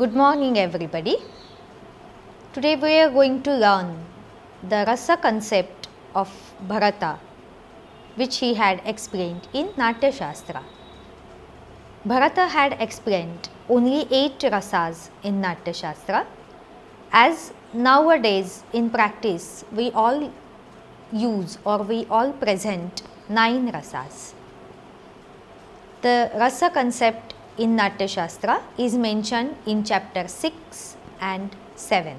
Good morning everybody. Today we are going to learn the rasa concept of Bharata, which he had explained in NATYASHASTRA. Bharata had explained only 8 rasas in NATYASHASTRA, as nowadays in practice we all use or we all present 9 rasas. The rasa concept in NATYASHASTRA is mentioned in chapter 6 and 7.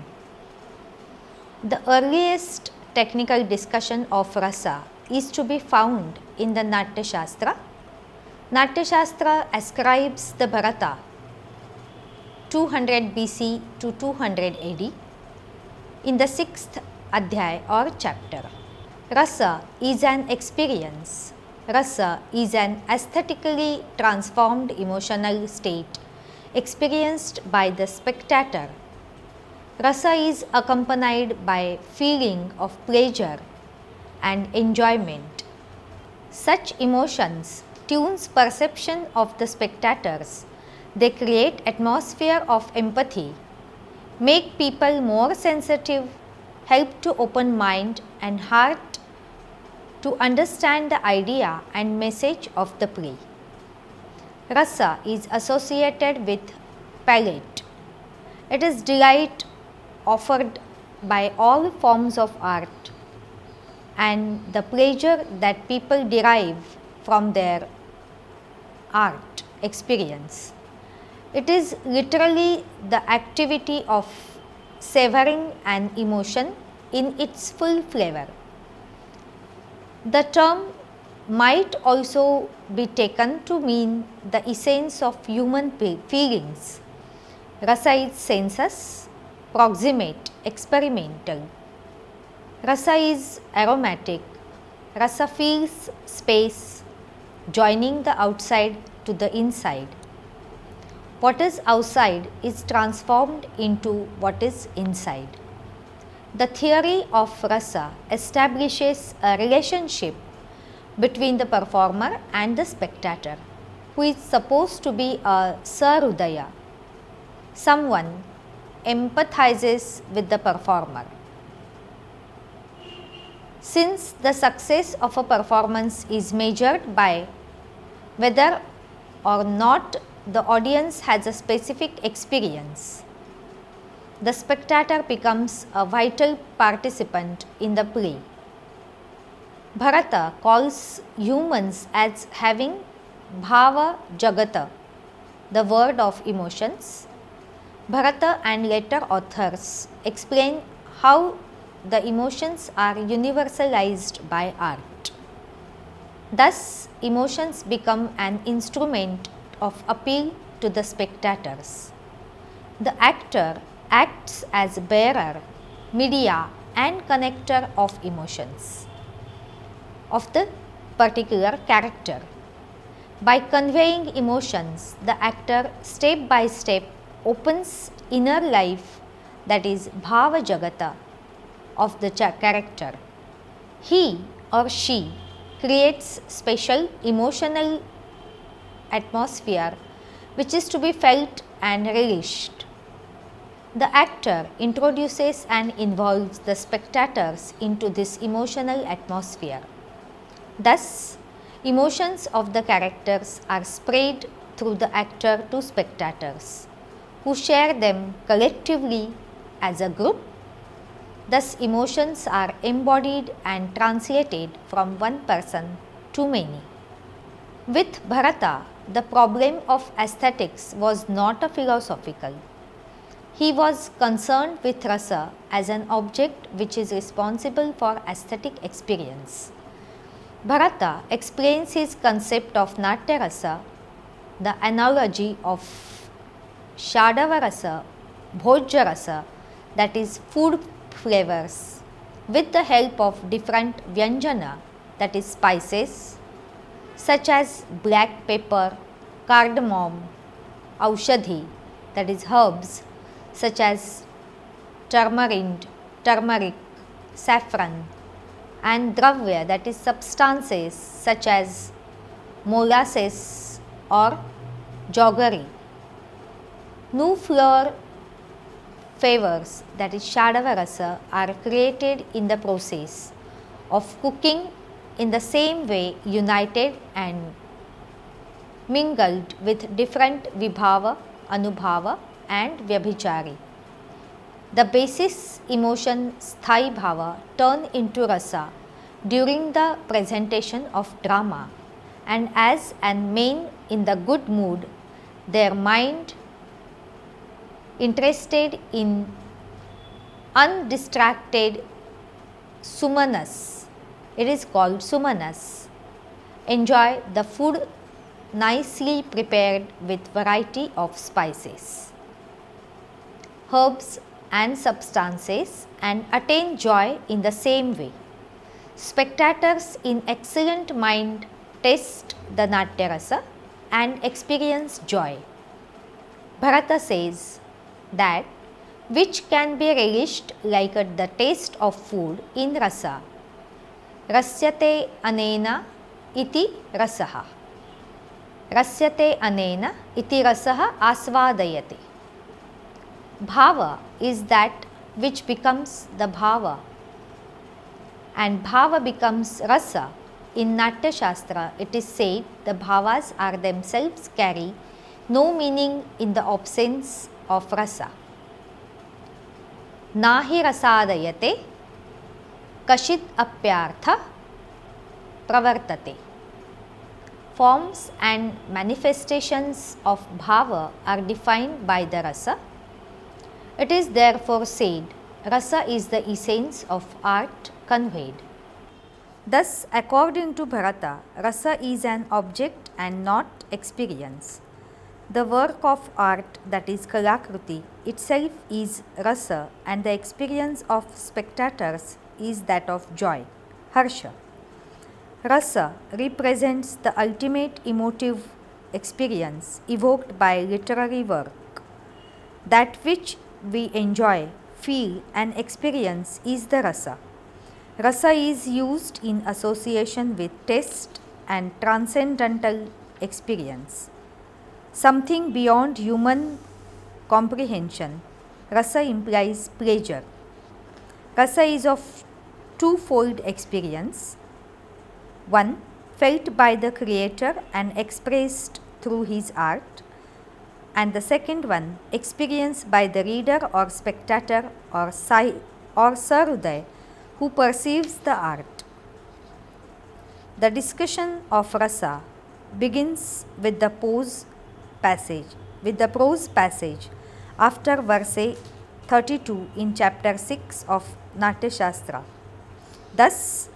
The earliest technical discussion of rasa is to be found in the NATYASHASTRA. NATYASHASTRA ascribes the Bharata 200 BC to 200 AD in the 6th adhyay or chapter. Rasa is an experience. Rasa is an aesthetically transformed emotional state experienced by the spectator. Rasa is accompanied by feeling of pleasure and enjoyment. Such emotions tunes perception of the spectators. They create atmosphere of empathy, make people more sensitive, help to open mind and heart to understand the idea and message of the play. Rasa is associated with palate. It is delight offered by all forms of art and the pleasure that people derive from their art experience. It is literally the activity of savoring an emotion in its full flavor. The term might also be taken to mean the essence of human feelings. Rasa is sensus, proximate, experimental. Rasa is aromatic. Rasa feels space, joining the outside to the inside. What is outside is transformed into what is inside. The theory of rasa establishes a relationship between the performer and the spectator, who is supposed to be a sarudaya. Someone empathizes with the performer. Since the success of a performance is measured by whether or not the audience has a specific experience, the spectator becomes a vital participant in the play. Bharata calls humans as having bhava jagata, the world of emotions. Bharata and later authors explain how the emotions are universalized by art. Thus, emotions become an instrument of appeal to the spectators. The actor acts as bearer, media and connector of emotions of the particular character. By conveying emotions, the actor step by step opens inner life, that is bhava jagata of the character. He or she creates special emotional atmosphere which is to be felt and relished. The actor introduces and involves the spectators into this emotional atmosphere. Thus, emotions of the characters are spread through the actor to spectators, who share them collectively as a group. Thus, emotions are embodied and translated from one person to many. With Bharata, the problem of aesthetics was not a philosophical. He was concerned with rasa as an object which is responsible for aesthetic experience. Bharata explains his concept of natya rasa, the analogy of shadava rasa, bhojya rasa, that is food flavors, with the help of different vyanjana, that is spices, such as black pepper, cardamom, aushadhi, that is herbs, such as turmeric, saffron, and dravya, that is substances such as molasses or jaggery. New flower favors, that is Shadava Rasa, are created in the process of cooking in the same way, united and mingled with different Vibhava, Anubhava and Vyabhichari. The basis emotion Sthai Bhava turn into Rasa during the presentation of drama, and as and main in the good mood, their mind interested in undistracted Sumanas, it is called Sumanas, enjoy the food nicely prepared with variety of spices, herbs and substances, and attain joy in the same way. Spectators in excellent mind taste the Natya Rasa and experience joy. Bharata says that which can be relished like the taste of food in rasa. Rasyate anena iti rasaha. Rasyate anena iti rasaha asvadayate. Bhava is that which becomes the bhava, and bhava becomes rasa. In NATYASHASTRA, it is said the bhavas are themselves carry no meaning in the absence of rasa. Nahi rasadayate kashid apyartha pravartate. Forms and manifestations of bhava are defined by the rasa. It is therefore said, rasa is the essence of art conveyed. Thus, according to Bharata, rasa is an object and not experience. The work of art, that is Kalakruti, itself is rasa, and the experience of spectators is that of joy, harsha. Rasa represents the ultimate emotive experience evoked by literary work. That which we enjoy, feel and experience is the rasa. Rasa is used in association with taste and transcendental experience, something beyond human comprehension. Rasa implies pleasure. Rasa is of twofold experience. One, felt by the creator and expressed through his art, and the second one, experienced by the reader or spectator or Saruday who perceives the art. The discussion of rasa begins with the prose passage after verse 32 in chapter 6 of NATYASHASTRA. Thus,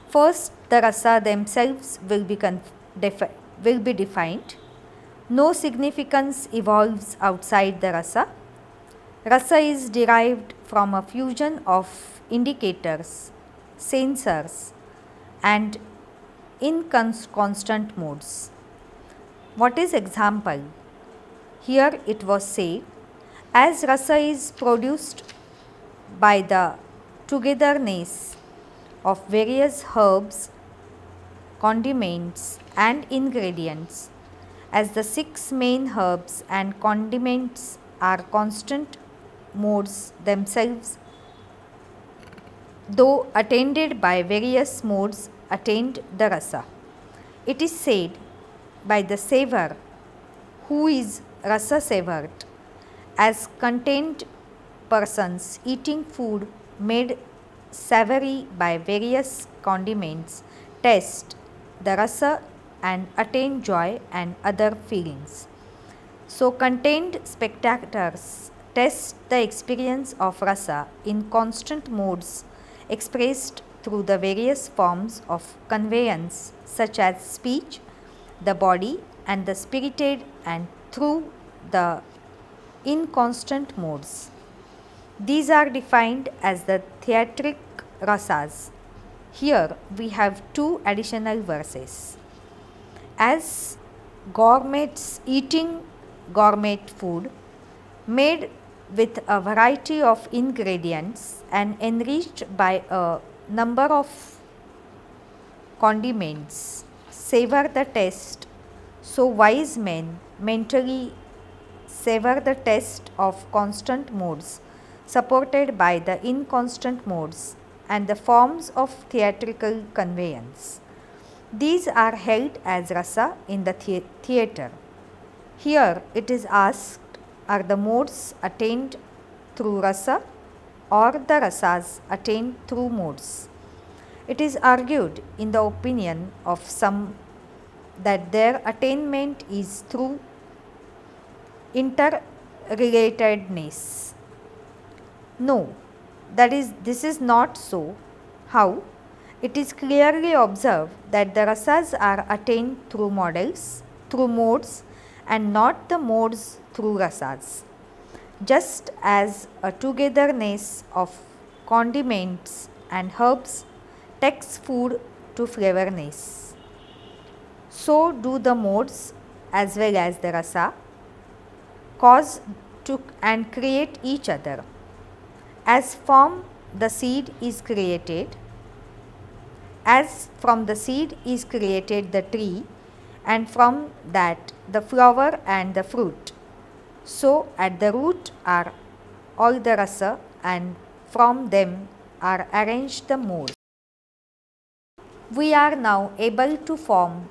first the rasa themselves will be defined. No significance evolves outside the rasa. Rasa is derived from a fusion of indicators, sensors and inconstant modes. What is example? Here it was said, as rasa is produced by the togetherness of various herbs, condiments and ingredients, as the 6 main herbs and condiments are constant modes themselves, though attended by various modes attained the rasa. It is said by the saver, who is rasa savored, as contained persons eating food made savory by various condiments taste the rasa and attain joy and other feelings. So, contained spectators test the experience of rasa in constant modes expressed through the various forms of conveyance such as speech, the body and the spirited, and through the inconstant modes. These are defined as the theatric rasas. Here we have 2 additional verses. As gourmets eating gourmet food made with a variety of ingredients and enriched by a number of condiments savor the taste, so wise men mentally sever the test of constant modes supported by the inconstant modes and the forms of theatrical conveyance. These are held as rasa in the theatre. Here it is asked, are the modes attained through rasa or the rasas attained through modes? It is argued in the opinion of some that their attainment is through interrelatedness. No, this is not so. How? It is clearly observed that the rasas are attained through modes and not the modes through rasas. Just as a togetherness of condiments and herbs takes food to flavorness, so do the modes as well as the rasa cause to and create each other. As from the seed is created the tree, and from that the flower and the fruit, so at the root are all the rasa, and from them are arranged the modes. We are now able to form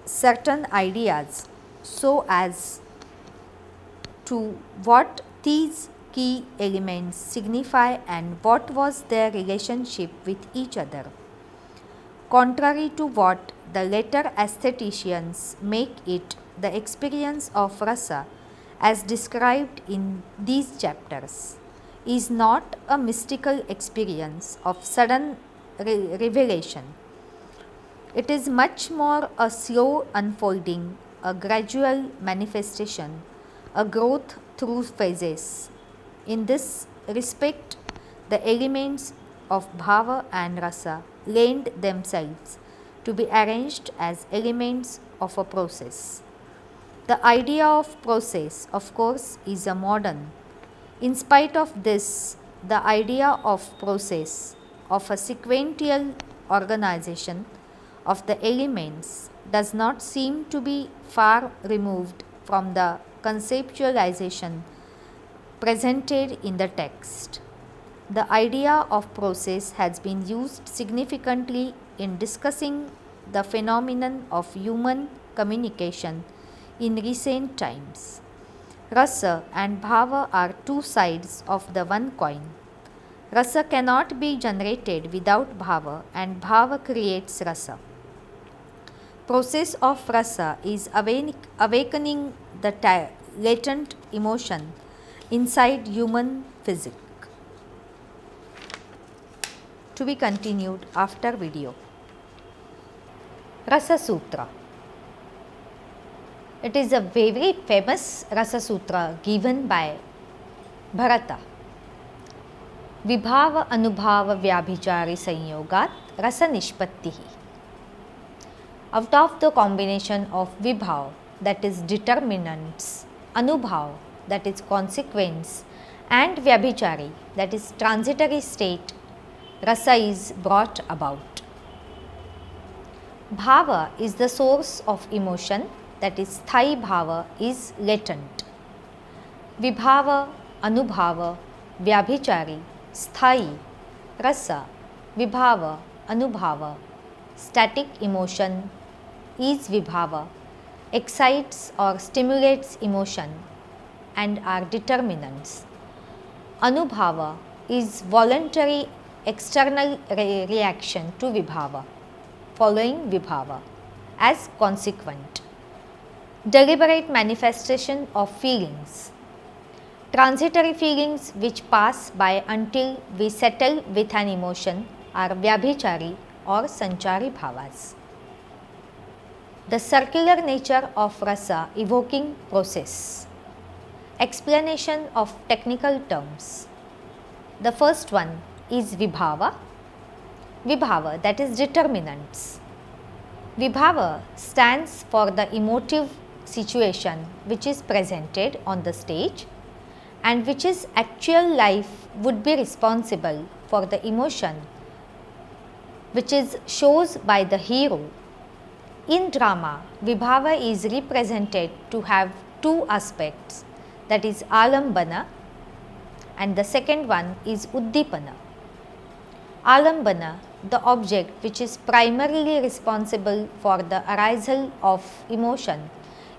certain ideas so as to what these key elements signify and what was their relationship with each other. Contrary to what the later aestheticians make it, the experience of rasa as described in these chapters is not a mystical experience of sudden revelation. It is much more a slow unfolding, a gradual manifestation, a growth through phases. In this respect, the elements of bhava and rasa lend themselves to be arranged as elements of a process. The idea of process, of course, is a modern. In spite of this, the idea of process, of a sequential organization of the elements, does not seem to be far removed from the conceptualization presented in the text. The idea of process has been used significantly in discussing the phenomenon of human communication in recent times. Rasa and bhava are two sides of the one coin. Rasa cannot be generated without bhava, and bhava creates rasa. Process of rasa is awakening the latent emotion inside human physique. To be continued after video. Rasa Sutra. It is a very famous Rasa Sutra given by Bharata. Vibhava anubhava vyabhichari sanyogat rasa nishpattihi. Out of the combination of vibhava, that is determinants, anubhava, that is consequence, and vyabhichari, that is transitory state, rasa is brought about. Bhava is the source of emotion, that is sthai bhava is latent. Vibhava, anubhava, vyabhichari, sthai, rasa, vibhava, anubhava, static emotion is vibhava, excites or stimulates emotion and are determinants. Anubhava is voluntary external reaction to vibhava, following vibhava as consequent. Deliberate manifestation of feelings. Transitory feelings which pass by until we settle with an emotion are vyabhichari or sanchari bhavas. The circular nature of rasa evoking process. Explanation of technical terms. The first one is vibhava. Vibhava, that is determinants. Vibhava stands for the emotive situation which is presented on the stage and which is actual life would be responsible for the emotion which is shows by the hero. In drama, vibhava is represented to have two aspects, that is alambana, and the second one is uddipana. Alambana, the object which is primarily responsible for the arisal of emotion,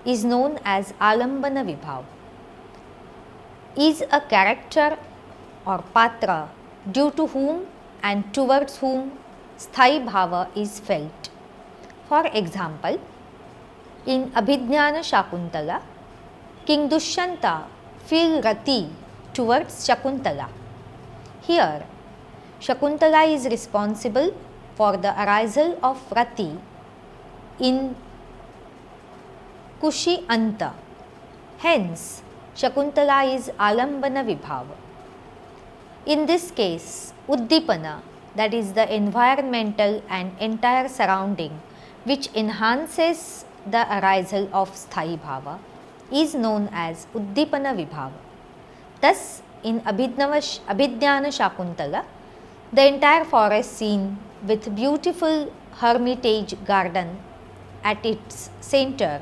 is known as alambana vibhava, is a character or patra due to whom and towards whom sthayi bhava is felt. For example, in Abhijnana Shakuntala, King Dushyanta feel rati towards Shakuntala. Here, Shakuntala is responsible for the arisal of rati in Kushi Anta. Hence, Shakuntala is alambana vibhava. In this case, uddipana, that is the environmental and entire surrounding which enhances the arisal of sthayi bhava, is known as uddipana vibhava. Thus, in Abhijnana Shakuntala, the entire forest scene with beautiful hermitage garden at its center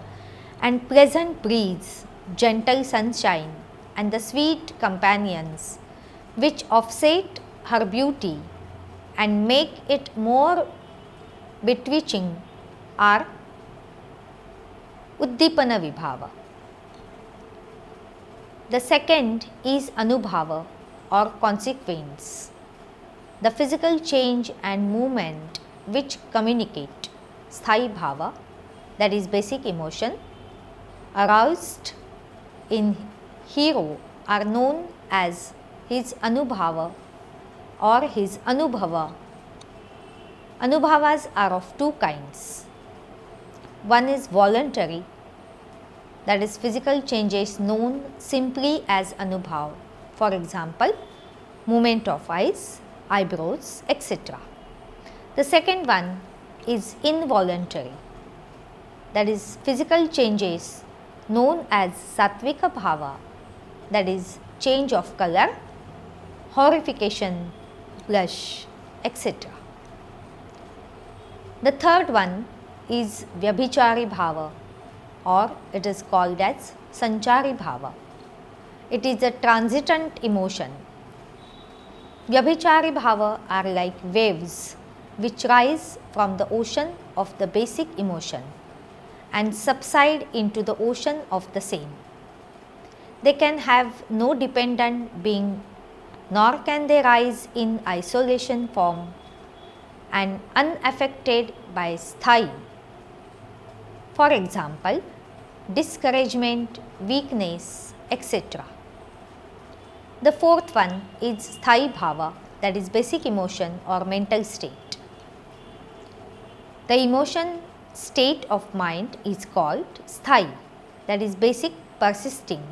and pleasant breeze, gentle sunshine and the sweet companions which offset her beauty and make it more bewitching are uddipana vibhava. The second is anubhava or consequence, the physical change and movement which communicate sthayi bhava, that is basic emotion, aroused in hero are known as his anubhava or his anubhava. Anubhavas are of two kinds. One is voluntary, that is physical changes known simply as anubhav. For example, movement of eyes, eyebrows, etc. The second one is involuntary, that is physical changes known as sattvika bhava, that is change of color, horrification, blush, etc. The third one is vyabhichari bhava, or it is called as sanchari bhava. It is a transitant emotion. Vyabhichari bhava are like waves which rise from the ocean of the basic emotion and subside into the ocean of the same. They can have no dependent being, nor can they rise in isolation form and unaffected by sthayi. For example, discouragement, weakness, etc. The fourth one is sthayi bhava, that is basic emotion or mental state. The emotion state of mind is called sthayi, that is basic persisting,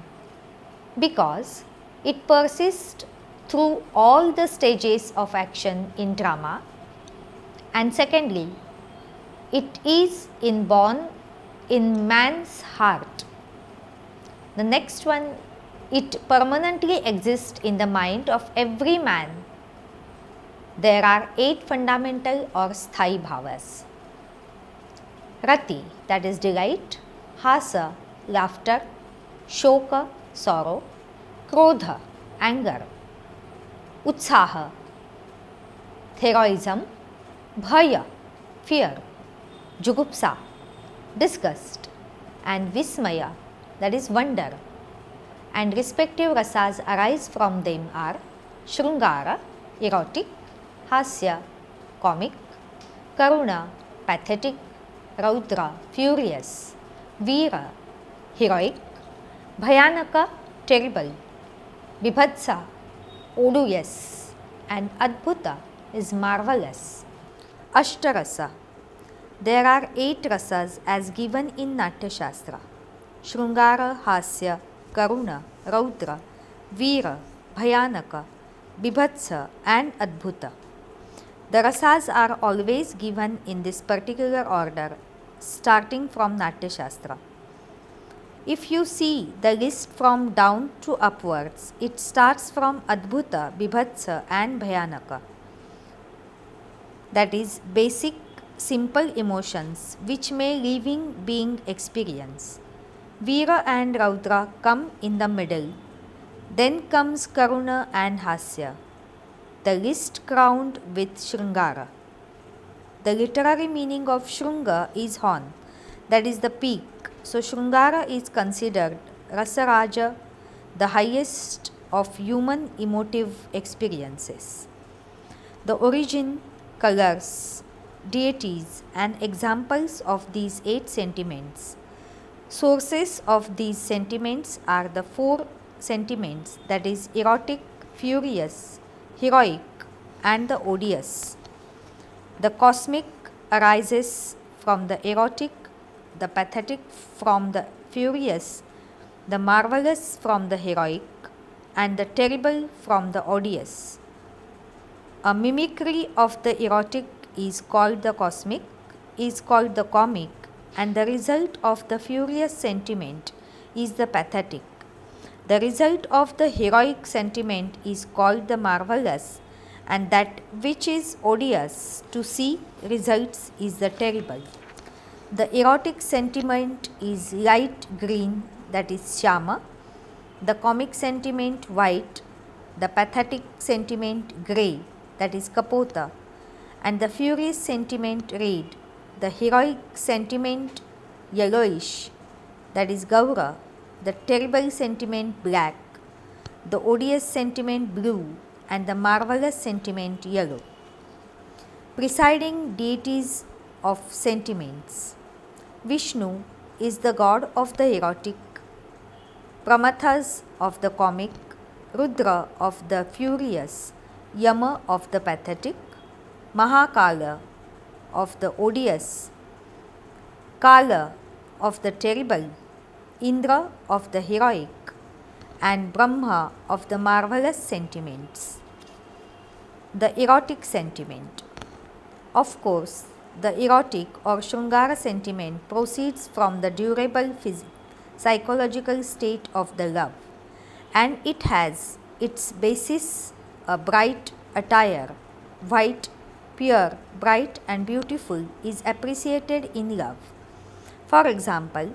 because it persists through all the stages of action in drama, and secondly, it is inborn in man's heart. The next one, it permanently exists in the mind of every man. There are 8 fundamental or sthayi bhavas. Rati, that is delight, hasa, laughter, shoka, sorrow, krodha, anger, utsaha, heroism, bhaya, fear, jugupsa, disgust, and vismaya, that is wonder, and respective rasas arise from them are shrungara, erotic, hasya, comic, karuna, pathetic, raudra, furious, veera, heroic, bhayanaka, terrible, vibhatsa, odious, and adbhuta is marvelous. Asta Rasa. There are 8 rasas as given in NATYASHASTRA: Shrungara, Hasya, Karuna, Raudra, Veera, Bhayanaka, Bibhatsa and Adbhuta. The rasas are always given in this particular order starting from NATYASHASTRA. If you see the list from down to upwards, it starts from Adbhuta, Bibhatsa and Bhayanaka, that is basic simple emotions which may living being experience. Veera and Raudra come in the middle. Then comes Karuna and Hasya, the list crowned with Shringara. The literary meaning of Shringa is horn, that is the peak. So Shringara is considered Rasa Raja, the highest of human emotive experiences. The origin, colors, deities and examples of these 8 sentiments. Sources of these sentiments are the 4 sentiments, that is erotic, furious, heroic and the odious. The cosmic arises from the erotic, the pathetic from the furious, the marvelous from the heroic and the terrible from the odious. A mimicry of the erotic is called the comic, and the result of the furious sentiment is the pathetic. The result of the heroic sentiment is called the marvelous, and that which is odious to see results is the terrible. The erotic sentiment is light green, that is Shama, the comic sentiment white, the pathetic sentiment grey, that is Kapota, and the furious sentiment red, the heroic sentiment yellowish, that is Gaura, the terrible sentiment black, the odious sentiment blue and the marvelous sentiment yellow. Presiding deities of sentiments. Vishnu is the god of the erotic, Pramathas of the comic, Rudra of the furious, Yama of the pathetic, Mahakala of the odious, Kala of the terrible, Indra of the heroic and Brahma of the marvelous sentiments. The erotic sentiment. Of course, the erotic or Shringara sentiment proceeds from the durable psychological state of the love, and it has its basis a bright attire, white, pure, bright and beautiful is appreciated in love. For example,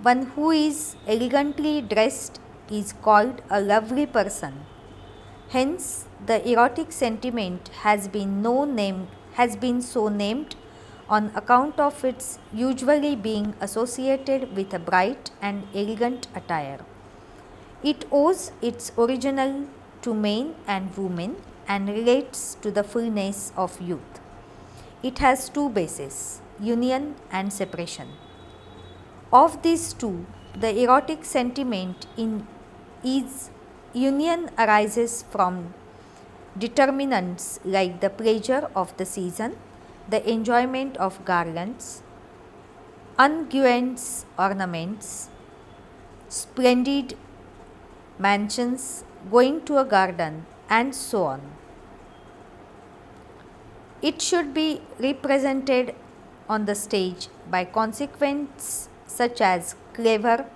one who is elegantly dressed is called a lovely person. Hence, the erotic sentiment has been so named on account of its usually being associated with a bright and elegant attire. It owes its original to men and women and relates to the fullness of youth. It has 2 bases, union and separation. Of these 2, the erotic sentiment in its union arises from determinants like the pleasure of the season, the enjoyment of garlands, unguents ornaments, splendid mansions, going to a garden and so on. It should be represented on the stage by consequences such as clever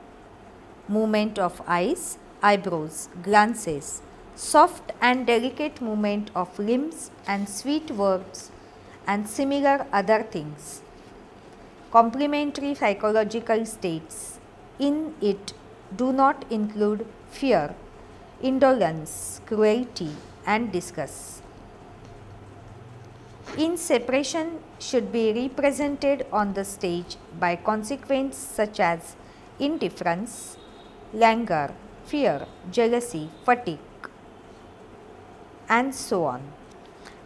movement of eyes, eyebrows, glances, soft and delicate movement of limbs and sweet words and similar other things. Complementary psychological states in it do not include fear, indolence, cruelty and disgust. In separation should be represented on the stage by consequences such as indifference, languor, fear, jealousy, fatigue and so on.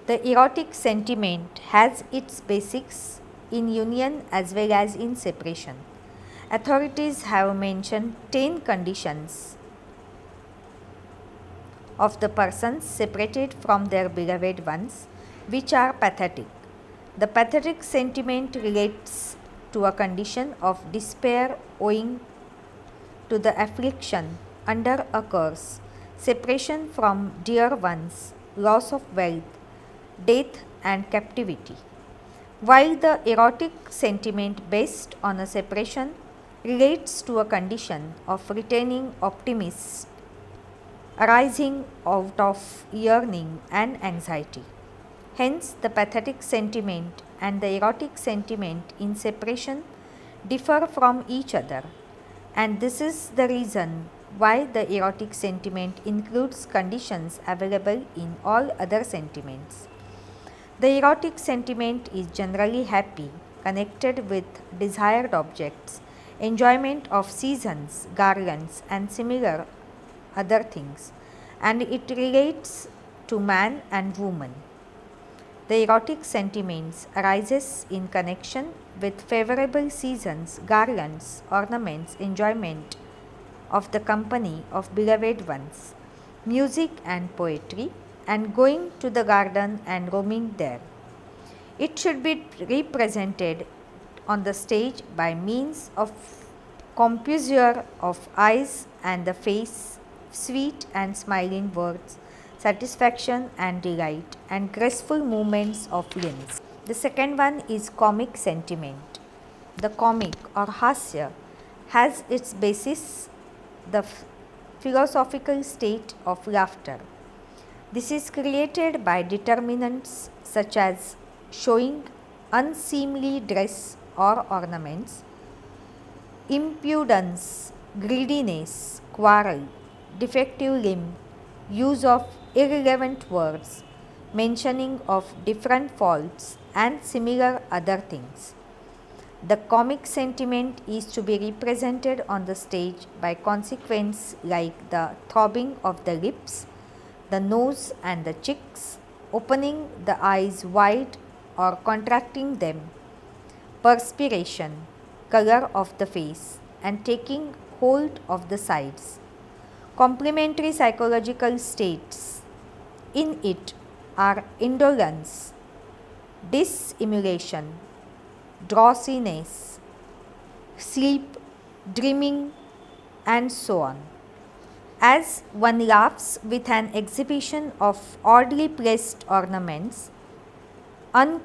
The erotic sentiment has its basics in union as well as in separation. Authorities have mentioned 10 conditions of the persons separated from their beloved ones, which are pathetic. The pathetic sentiment relates to a condition of despair owing to the affliction under a curse, separation from dear ones, loss of wealth, death and captivity. While the erotic sentiment based on a separation relates to a condition of retaining optimism arising out of yearning and anxiety. Hence, the pathetic sentiment and the erotic sentiment in separation differ from each other. and this is the reason why the erotic sentiment includes conditions available in all other sentiments. The erotic sentiment is generally happy, connected with desired objects, enjoyment of seasons, garlands, and similar other things, and it relates to man and woman. The erotic sentiments arises in connection with favorable seasons, garlands, ornaments, enjoyment of the company of beloved ones, music and poetry, and going to the garden and roaming there. It should be represented on the stage by means of composure of eyes and the face, sweet and smiling words, satisfaction and delight, and graceful movements of limbs. The second one is comic sentiment. The comic or hasya has its basis the philosophical state of laughter. This is created by determinants such as showing unseemly dress or ornaments, impudence, greediness, quarrel, defective limb, use of irrelevant words, mentioning of different faults, and similar other things. The comic sentiment is to be represented on the stage by consequence like the throbbing of the lips, the nose and the cheeks, opening the eyes wide or contracting them, perspiration, color of the face, and taking hold of the sides. Complementary psychological states in it are indolence, dissimulation, drowsiness, sleep, dreaming, and so on. As one laughs with an exhibition of oddly placed ornaments, uncouth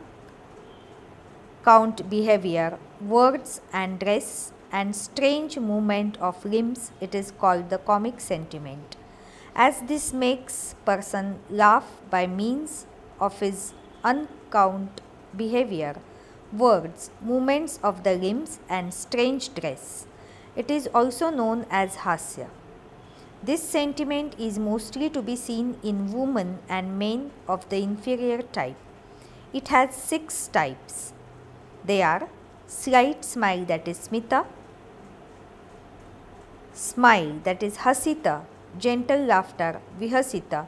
behavior, words and dress, and strange movement of limbs, it is called the comic sentiment. As this makes person laugh by means of his uncouth behavior, words, movements of the limbs, and strange dress. It is also known as hasya. This sentiment is mostly to be seen in women and men of the inferior type. It has 6 types. They are slight smile, that is smita, smile, that is hasita, gentle laughter, vihasita,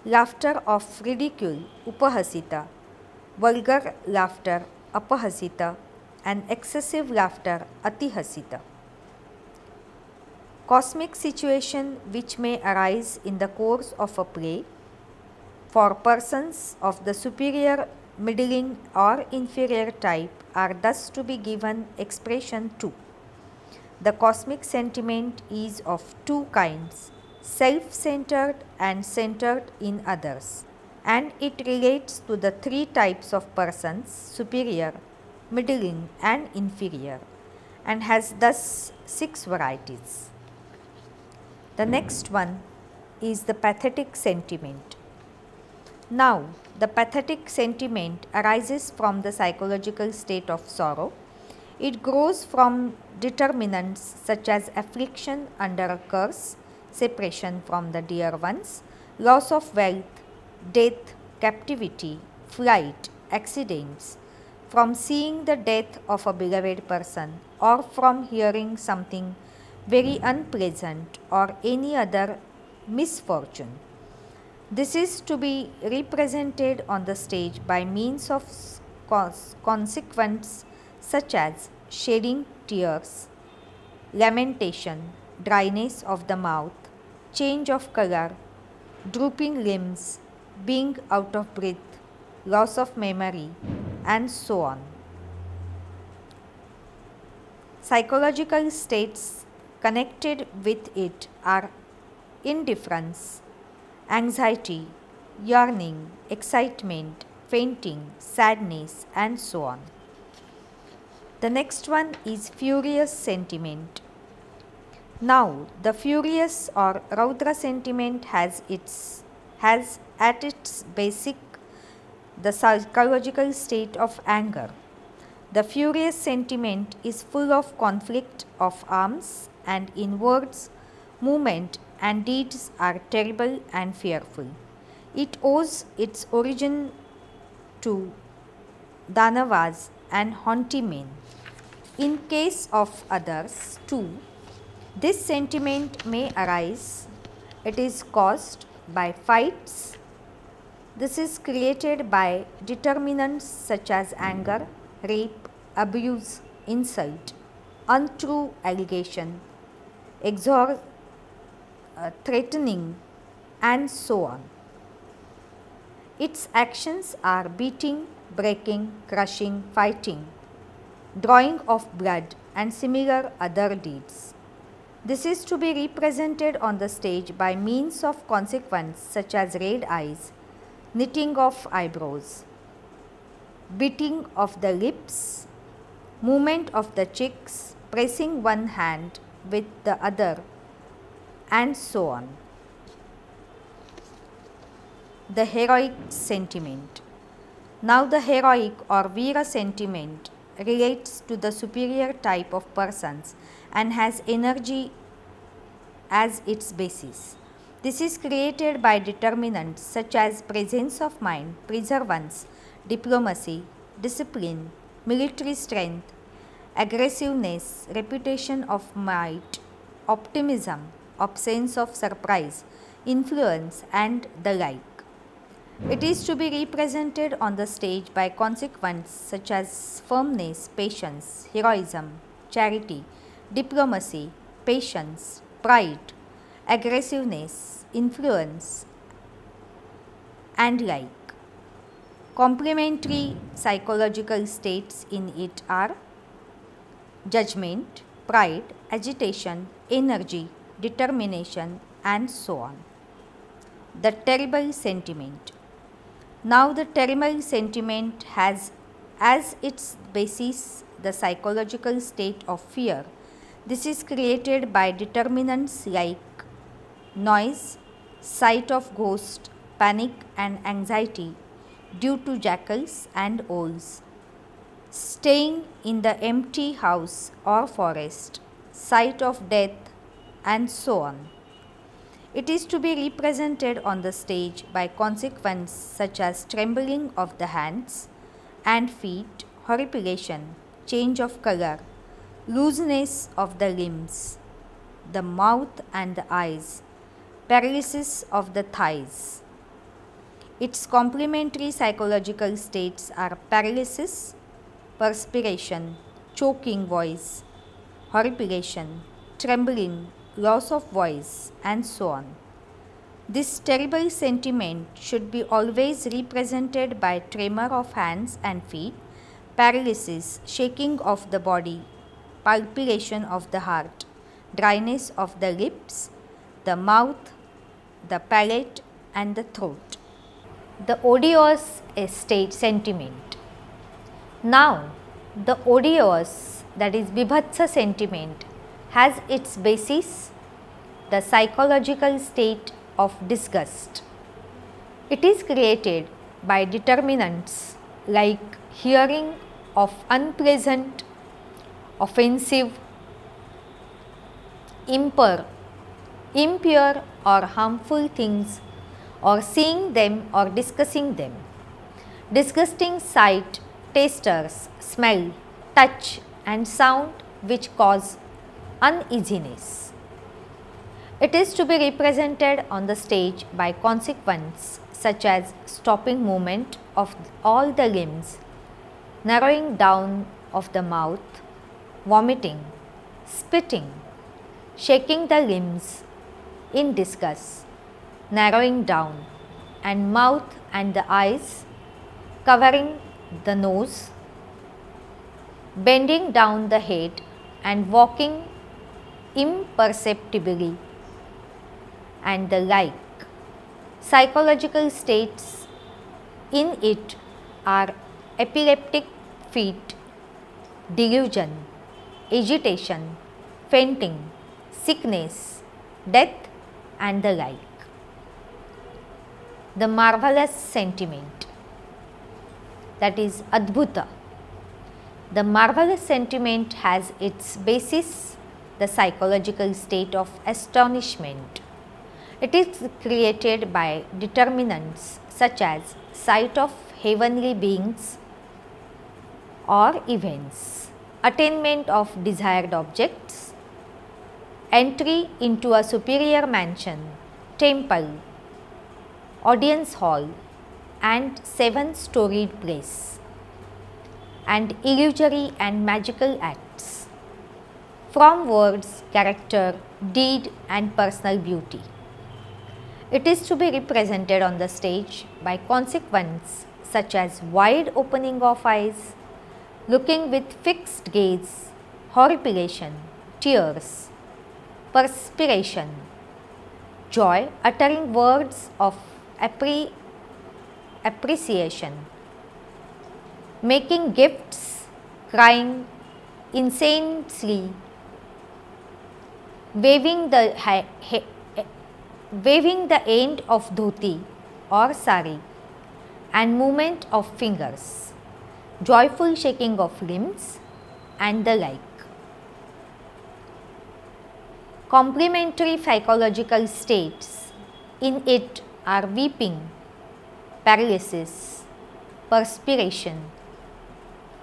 laughter of ridicule, upahasita, vulgar laughter, apahasita, and excessive laughter, atihasita. Cosmic situation which may arise in the course of a play for persons of the superior, middling, or inferior type are thus to be given expression to. The cosmic sentiment is of 2 kinds, self-centered and centered in others, and it relates to the 3 types of persons, superior, middling, and inferior, and has thus 6 varieties. The next one is the pathetic sentiment. Now, the pathetic sentiment arises from the psychological state of sorrow. It grows from determinants such as affliction under a curse, separation from the dear ones, loss of wealth, death, captivity, flight, accidents, from seeing the death of a beloved person, or from hearing something very unpleasant or any other misfortune. This is to be represented on the stage by means of consequence such as shedding tears, lamentation, dryness of the mouth, change of color, drooping limbs, being out of breath, loss of memory, and so on. Psychological states connected with it are indifference, anxiety, yearning, excitement, fainting, sadness, and so on. The next one is furious sentiment. Now, the furious or Raudra sentiment has at its basic the psychological state of anger. The furious sentiment is full of conflict of arms and in words, movement and deeds are terrible and fearful. It owes its origin to Danavas and haughty men. In case of others too, this sentiment may arise. It is caused by fights. This is created by determinants such as anger, rape, abuse, insult, untrue allegation, threatening, and so on. Its actions are beating, breaking, crushing, fighting, drawing of blood, and similar other deeds. This is to be represented on the stage by means of consequence such as red eyes, knitting of eyebrows, biting of the lips, movement of the cheeks, pressing one hand with the other, and so on. The heroic sentiment. Now the heroic or Veera sentiment relates to the superior type of persons and has energy as its basis. This is created by determinants such as presence of mind, perseverance, diplomacy, discipline, military strength, aggressiveness, reputation of might, optimism, absence of surprise, influence, and the like. It is to be represented on the stage by consequence such as firmness, patience, heroism, charity, diplomacy, patience, pride, aggressiveness, influence, and like. Complementary psychological states in it are judgment, pride, agitation, energy, determination, and so on. The terrible sentiment. Now the terrible sentiment has as its basis the psychological state of fear. This is created by determinants like noise, sight of ghost, panic and anxiety due to jackals and owls, staying in the empty house or forest, sight of death, and so on. It is to be represented on the stage by consequence such as trembling of the hands and feet, horripilation, change of color, looseness of the limbs, the mouth and the eyes, paralysis of the thighs. Its complementary psychological states are paralysis, perspiration, choking voice, horripilation, trembling, loss of voice, and so on. This terrible sentiment should be always represented by tremor of hands and feet, paralysis, shaking of the body, palpitation of the heart, dryness of the lips, the mouth, the palate, and the throat. The odious state sentiment. Now, the odious, that is Vibhatsa sentiment, has its basis the psychological state of disgust. It is created by determinants like hearing of unpleasant, offensive, impure or harmful things, or seeing them or discussing them. Disgusting sight, tasters, smell, touch and sound which cause uneasiness. It is to be represented on the stage by consequence such as stopping movement of all the limbs, narrowing down of the mouth, vomiting, spitting, shaking the limbs in disgust, narrowing down, and mouth and the eyes, covering the nose, bending down the head and walking imperceptibly, and the like. Psychological states in it are epileptic fit, delusion, agitation, fainting, sickness, death, and the like. The marvelous sentiment, that is Adbhuta. The marvelous sentiment has its basis the psychological state of astonishment. It is created by determinants such as sight of heavenly beings or events, attainment of desired objects, entry into a superior mansion, temple, audience hall and seven-storied place, and illusory and magical acts, from words, character, deed and personal beauty. It is to be represented on the stage by consequence such as wide opening of eyes, looking with fixed gaze, horripilation, tears, perspiration, joy, uttering words of appreciation, making gifts, crying insanely, waving the end of dhoti or sari and movement of fingers, joyful shaking of limbs and the like. Complementary psychological states in it are weeping, paralysis, perspiration,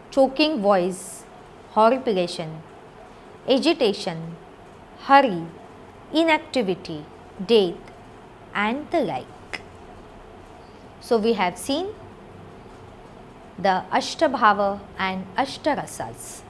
choking voice, horripilation, agitation, hurry, inactivity, death and the like. So, we have seen the Ashtabhava and Ashtarasas.